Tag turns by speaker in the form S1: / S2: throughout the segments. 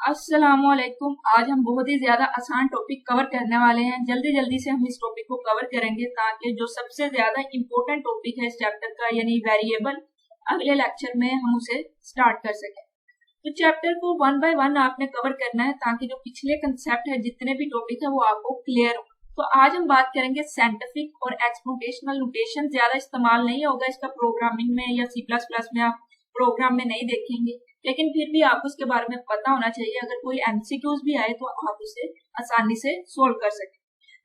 S1: अस्सलामुअलैकुम। आज हम बहुत ही ज्यादा आसान टॉपिक कवर करने वाले हैं। जल्दी जल्दी से हम इस टॉपिक को कवर करेंगे ताकि जो सबसे ज्यादा इम्पोर्टेंट टॉपिक है इस चैप्टर का यानी वेरिएबल, अगले लेक्चर में हम उसे स्टार्ट कर सकें। तो चैप्टर को वन बाय वन आपने कवर करना है ताकि जो पिछले कंसेप्ट है, जितने भी टॉपिक है वो आपको क्लियर हो। तो आज हम बात करेंगे साइंटिफिक और एक्सपोनेंशियल नोटेशन। ज्यादा इस्तेमाल नहीं होगा इसका प्रोग्रामिंग में या C++ में, आप प्रोग्राम में नहीं देखेंगे, लेकिन फिर भी आपको उसके बारे में पता होना चाहिए। अगर कोई MCQs भी आए तो आप उसे आसानी से सोल्व कर सकें।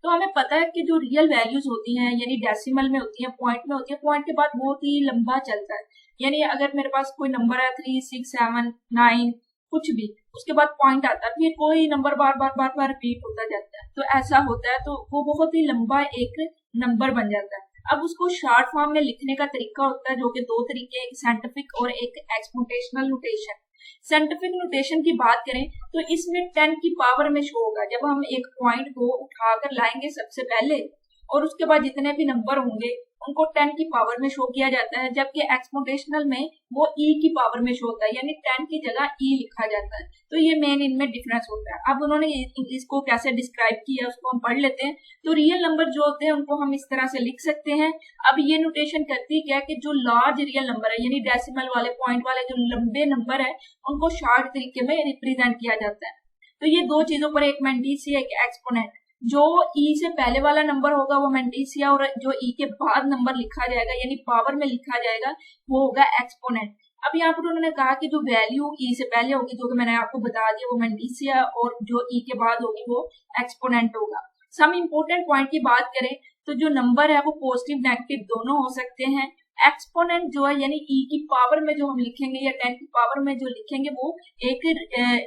S1: तो हमें पता है कि जो रियल वैल्यूज होती हैं यानी डेसिमल में होती है, पॉइंट में होती है, पॉइंट के बाद बहुत ही लंबा चलता है। यानी अगर मेरे पास कोई नंबर है 3, 6, 7, 9 कुछ भी, उसके बाद पॉइंट आता है, फिर कोई नंबर बार बार बार बार रिपीट होता जाता है, तो ऐसा होता है, तो वो बहुत ही लंबा एक नंबर बन जाता है। अब उसको शॉर्ट फॉर्म में लिखने का तरीका होता है, जो कि दो तरीके, एक साइंटिफिक और एक एक्सपोनेंशियल नोटेशन। साइंटिफिक नोटेशन की बात करें तो इसमें 10 की पावर में शो होगा। जब हम एक पॉइंट को उठाकर लाएंगे सबसे पहले, और उसके बाद जितने भी नंबर होंगे उनको 10 की पावर में शो किया जाता है, जबकि एक्सपोनेंशियल में वो e की पावर में शो होता है, यानी 10 की जगह e लिखा जाता है। तो ये मेन इनमें डिफरेंस होता है। अब उन्होंने इसको कैसे डिस्क्राइब किया उसको हम पढ़ लेते हैं। तो रियल नंबर जो होते हैं उनको हम इस तरह से लिख सकते हैं। अब ये नोटेशन करती क्या है कि जो लार्ज रियल नंबर है यानी डेसिमल वाले, पॉइंट वाले जो लंबे नंबर है, उनको शॉर्ट तरीके में रिप्रेजेंट किया जाता है। तो ये दो चीजों पर, एक मेंटिसिया एक एक्सपोनेंट। जो e से पहले वाला नंबर होगा वो मेंटिसिया, और जो e के बाद नंबर लिखा जाएगा यानी पावर में लिखा जाएगा वो होगा एक्सपोनेंट। अब यहाँ पर उन्होंने कहा कि जो वैल्यू e से पहले होगी, जो कि मैंने आपको बता दिया, वो मेंटिसिया, और जो e के बाद होगी वो एक्सपोनेंट होगा। सम इम्पोर्टेंट पॉइंट की बात करें तो जो नंबर है वो पॉजिटिव नेगेटिव दोनों हो सकते हैं। एक्सपोनेंट जो है यानी e की पावर में जो हम लिखेंगे या 10 की पावर में जो लिखेंगे वो एक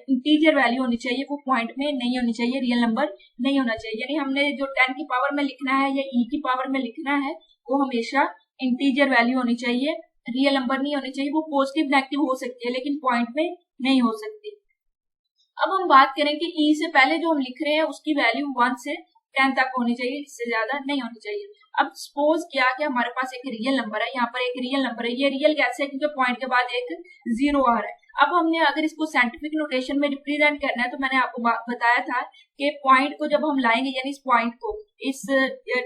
S1: इंटीजर वैल्यू होनी चाहिए, वो पॉइंट में नहीं होनी चाहिए, रियल नंबर नहीं होना चाहिए। यानी हमने जो 10 की पावर में लिखना है या e की पावर में लिखना है वो हमेशा इंटीजर वैल्यू होनी चाहिए, रियल नंबर नहीं होनी चाहिए। वो पॉजिटिव नेगेटिव हो सकती है लेकिन पॉइंट में नहीं हो सकती। अब हम बात करें कि e से पहले जो हम लिख रहे हैं उसकी वैल्यू 1 से 10 तक होनी चाहिए, इससे ज्यादा नहीं होनी चाहिए। अब सपोज किया कि हमारे पास एक रियल नंबर है, यहाँ पर एक रियल नंबर है। ये रियल कैसे है? क्योंकि पॉइंट के बाद एक जीरो आ रहा है। अब हमने अगर इसको साइंटिफिक नोटेशन में रिप्रेजेंट करना है तो मैंने आपको बताया था कि पॉइंट को जब हम लाएंगे यानी इस पॉइंट को, इस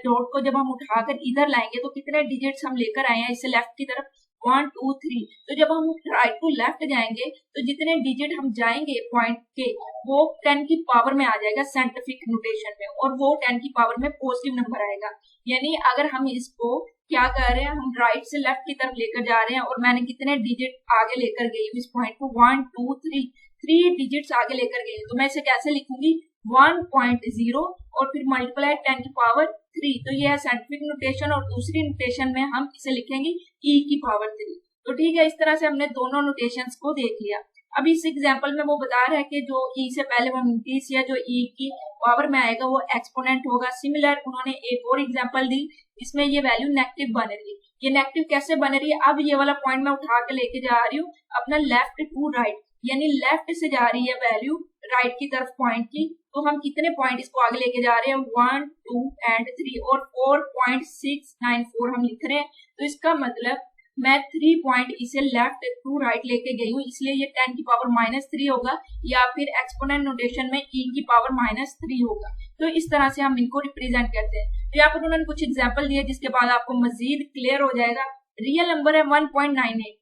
S1: डॉट को जब हम उठाकर इधर लाएंगे तो कितने डिजिट्स हम लेकर आए हैं इससे लेफ्ट की तरफ, 1 2 3। तो जब हम राइट टू लेफ्ट जाएंगे तो जितने डिजिट हम जाएंगे पॉइंट के वो 10 की पावर में आ जाएगा साइंटिफिक नोटेशन में, और वो 10 की पावर में पॉजिटिव नंबर आएगा। यानी अगर हम इसको क्या कर रहे हैं, हम राइट से लेफ्ट की तरफ लेकर जा रहे हैं और मैंने कितने डिजिट आगे लेकर गई हूँ इस पॉइंट को, 1 2 3, 3 डिजिट्स आगे लेकर गई हूँ। तो मैं इसे कैसे लिखूंगी, 1.0 और फिर मल्टीप्लाई 10 की पावर 3। तो ये है साइंटिफिक नोटेशन, और दूसरी नोटेशन में हम इसे लिखेंगे e की पावर 3। तो ठीक है, इस तरह से हमने दोनों नोटेशंस को देख लिया। अब इस एग्जाम्पल में वो बता रहा है कि जो e से पहले वो मेंटिसिया जो e की पावर में आएगा वो एक्सपोनेंट होगा। सिमिलर उन्होंने एक और एग्जाम्पल दी, इसमें ये वैल्यू नेगेटिव बन रही है। ये नेगेटिव कैसे बन रही है? अब ये वाला पॉइंट मैं उठा के लेके जा रही हूँ अपना लेफ्ट टू राइट, यानी लेफ्ट से जा रही है वैल्यू राइट की तरफ पॉइंट की। तो हम कितने पॉइंट इसको आगे लेके जा रहे हैं, 1 2 एंड 3, और 4.694 हम लिख रहे हैं। तो इसका मतलब मैं 3 पॉइंट इसे लेफ्ट टू राइट लेके गई हूँ, इसलिए ये 10 की पावर -3 होगा, या फिर एक्सपोनेंट नोटेशन में e की पावर -3 होगा। तो इस तरह से हम इनको रिप्रेजेंट करते हैं। तो यहाँ पर उन्होंने कुछ एग्जाम्पल दिए जिसके बाद आपको मजीद क्लियर हो जाएगा। रियल नंबर है 1.98,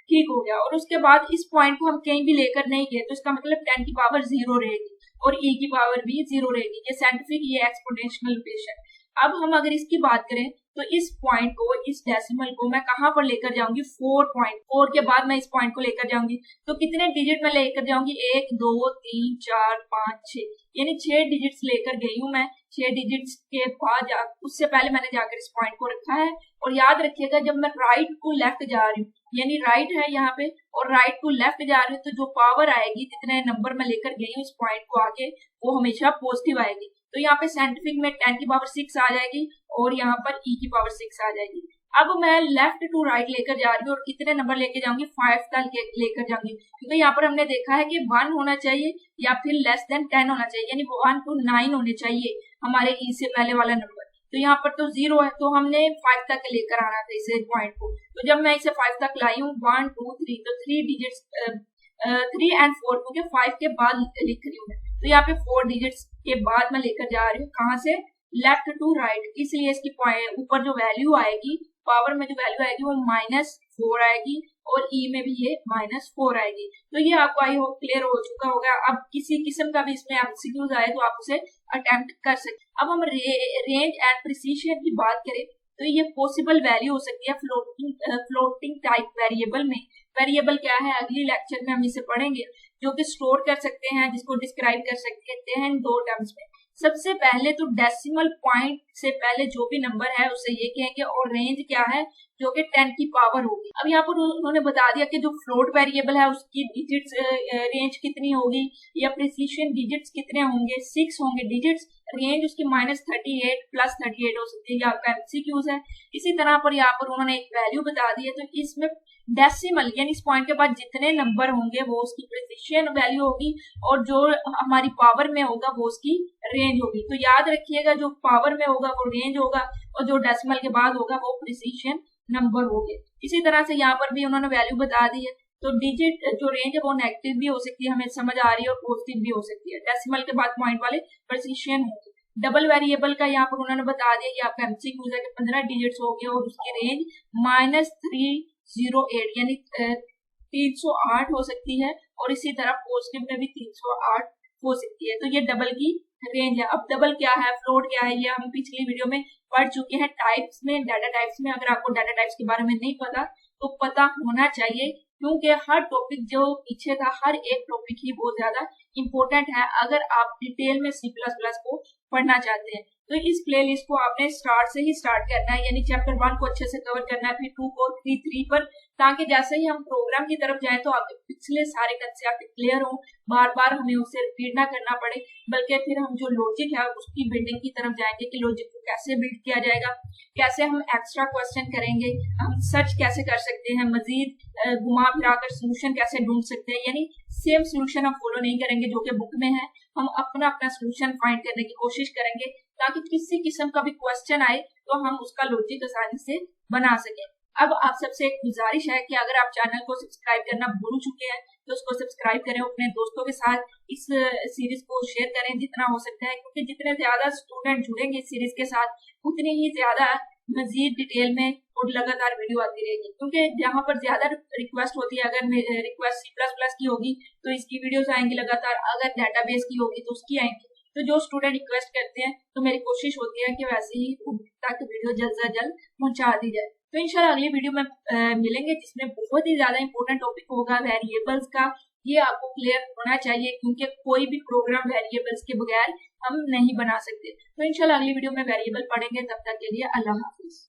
S1: ठीक हो गया, और उसके बाद इस पॉइंट को हम कहीं भी लेकर नहीं गए तो इसका मतलब 10 की पावर 0 रहेगी और e की पावर भी 0 रहेगी। ये साइंटिफिक, ये एक्सपोनेंशियल नोटेशन। अब हम अगर इसकी बात करें तो इस पॉइंट को, इस डेसिमल को मैं कहां पर लेकर जाऊंगी, 4 के बाद मैं इस पॉइंट को लेकर जाऊंगी तो कितने डिजिट में लेकर जाऊंगी, 1 2 3 4 5 6, यानी 6 डिजिट्स लेकर गई हूं मैं। 6 डिजिट्स के बाद उससे पहले मैंने जाकर इस पॉइंट को रखा है। और याद रखिएगा जब मैं राइट टू लेफ्ट जा रही हूँ, यानी राइट है यहाँ पे और राइट टू लेफ्ट जा रही हूँ, तो जो पावर आएगी, जितने नंबर मैं लेकर गई हूँ इस पॉइंट को आगे, वो हमेशा पॉजिटिव आएगी। तो यहाँ पे साइंटिफिक में 10 की पावर 6 आ जाएगी और यहाँ पर e की पावर 6 आ जाएगी। अब मैं लेफ्ट टू राइट लेकर जा रही हूँ और कितने नंबर लेके जाऊंगी, 5 तक लेकर जाऊंगी, क्योंकि यहाँ पर हमने देखा है कि 1 होना चाहिए या फिर लेस देन 10 होना चाहिए, यानी 1 to 9 होने चाहिए हमारे e से पहले वाला नंबर। तो यहाँ पर तो 0 है, तो हमने 5 तक लेकर आना था इसे पॉइंट को। तो जब मैं इसे 5 तक लाई हूँ, 1 2 3, तो 3 डिजिट्स 3 एंड 4 क्योंकि 5 के बाद लिख रही हूँ मैं, तो यहाँ पे 4 डिजिट्स के बाद मैं लेकर जा रही हूँ कहाँ से, लेफ्ट टू राइट, इसलिए इसकी ऊपर जो वैल्यू आएगी, पावर में जो वैल्यू आएगी वो -4 आएगी और ई में भी ये -4 आएगी। तो ये आपको आई होप क्लियर हो चुका होगा। अब किसी किस्म का भी इसमें एमसीक्यूज आए तो आप उसे अटेम्प्ट कर सकते। अब हम रेंज एंड प्रिसीशन की बात करें तो ये पॉसिबल वैल्यू हो सकती है फ्लोटिंग टाइप वेरिएबल में। वेरिएबल क्या है अगली लेक्चर में हम इसे पढ़ेंगे, जो कि स्टोर कर सकते हैं, जिसको डिस्क्राइब कर सकते हैं 2 टर्म्स में। सबसे पहले तो डेसिमल पॉइंट से पहले जो भी नंबर है उसे ये कहेंगे, और रेंज क्या है जो कि 10 की पावर होगी। अब यहाँ पर उन्होंने बता दिया कि जो फ्लोट वेरिएबल है उसकी डिजिट्स रेंज कितनी होगी या प्रिसीशन डिजिट्स कितने होंगे, 6 होंगे डिजिट्स, रेंज उसकी -38 + 38 हो सकती है। ये आपका एमसीक्यूज है। इसी तरह पर यहाँ पर उन्होंने एक वैल्यू बता दी है, तो इसमें डेसिमल यानी इस पॉइंट के बाद जितने नंबर होंगे वो उसकी प्रिसीशन वैल्यू होगी, और जो हमारी पावर में होगा वो उसकी रेंज होगी। तो याद रखिएगा जो पावर में होगा वो रेंज होगा और जो डेसिमल के बाद होगा वो प्रिसीशन नंबर होंगे। इसी तरह से यहाँ पर भी उन्होंने वैल्यू बता दी है। तो डिजिट जो रेंज है वो नेगेटिव भी हो सकती है, हमें समझ आ रही है, और पॉजिटिव भी हो सकती है। डेसिमल के बाद पॉइंट वाले प्रिसीशन होंगे। डबल वेरिएबल का यहाँ पर उन्होंने बता दिया कि आपका एमसीक्यूज है कि 15 डिजिट्स हो गए और उसकी रेंज -308 यानी 308 हो सकती है, और इसी तरह पॉजिटिव में भी 308 हो सकती है। तो ये डबल की रेंज है। अब डबल क्या है, फ्लोट क्या है, ये हम पिछली वीडियो में पढ़ चुके हैं टाइप्स में, डाटा टाइप्स में। अगर आपको डाटा टाइप्स के बारे में नहीं पता तो पता होना चाहिए, क्योंकि हर टॉपिक जो पीछे था हर एक टॉपिक ही बहुत ज्यादा इंपॉर्टेंट है अगर आप डिटेल में C++ को पढ़ना चाहते हैं। तो इस प्लेलिस्ट को आपने स्टार्ट से ही स्टार्ट करना है, यानी चैप्टर 1 को अच्छे से कवर करना है, फिर 2 4 3 3 पर, ताकि जैसे ही हम प्रोग्राम की तरफ जाएं तो आपके पिछले सारे कंसेप्ट क्लियर हो, बार बार हमें उसे रिपीट ना करना पड़े, बल्कि फिर हम जो लॉजिक है उसकी बिल्डिंग की तरफ जाएंगे कि लॉजिक को कैसे बिल्ड किया जाएगा, कैसे हम एक्स्ट्रा क्वेश्चन करेंगे, हम सर्च कैसे कर सकते हैं, मजीद घुमा फिरा कर सोल्यूशन कैसे ढूंढ सकते हैं। यानी सेम सोल्यूशन हम फॉलो नहीं करेंगे जो कि बुक में है, हम अपना अपना सोल्यूशन फाइंड करने की कोशिश करेंगे, ताकि किसी किस्म का भी क्वेश्चन आए तो हम उसका लॉजिक आसानी से बना सकें। अब आप सबसे एक गुजारिश है कि अगर आप चैनल को सब्सक्राइब करना भूल चुके हैं तो उसको सब्सक्राइब करें, अपने दोस्तों के साथ इस सीरीज को शेयर करें जितना हो सकता है, क्योंकि जितने ज्यादा स्टूडेंट जुड़ेंगे इस सीरीज के साथ उतनी ही ज्यादा मजीद डिटेल में और लगातार वीडियो आती रहेगी। क्योंकि जहाँ पर ज्यादा रिक्वेस्ट होती है, अगर रिक्वेस्ट C++ की होगी तो इसकी वीडियोस आएंगी लगातार, अगर डेटाबेस की होगी तो उसकी आएंगी। तो जो स्टूडेंट रिक्वेस्ट करते हैं तो मेरी कोशिश होती है कि वैसे ही तक वीडियो जल्द से जल्द पहुंचा दी जाए। तो इंशाल्लाह अगली वीडियो में मिलेंगे, जिसमें बहुत ही ज्यादा इंपॉर्टेंट टॉपिक होगा वेरिएबल्स का। ये आपको क्लियर होना चाहिए, क्योंकि कोई भी प्रोग्राम वेरिएबल्स के बगैर हम नहीं बना सकते। तो इंशाल्लाह अगली वीडियो में वेरिएबल पढ़ेंगे। तब तक के लिए अल्लाह हाफिज।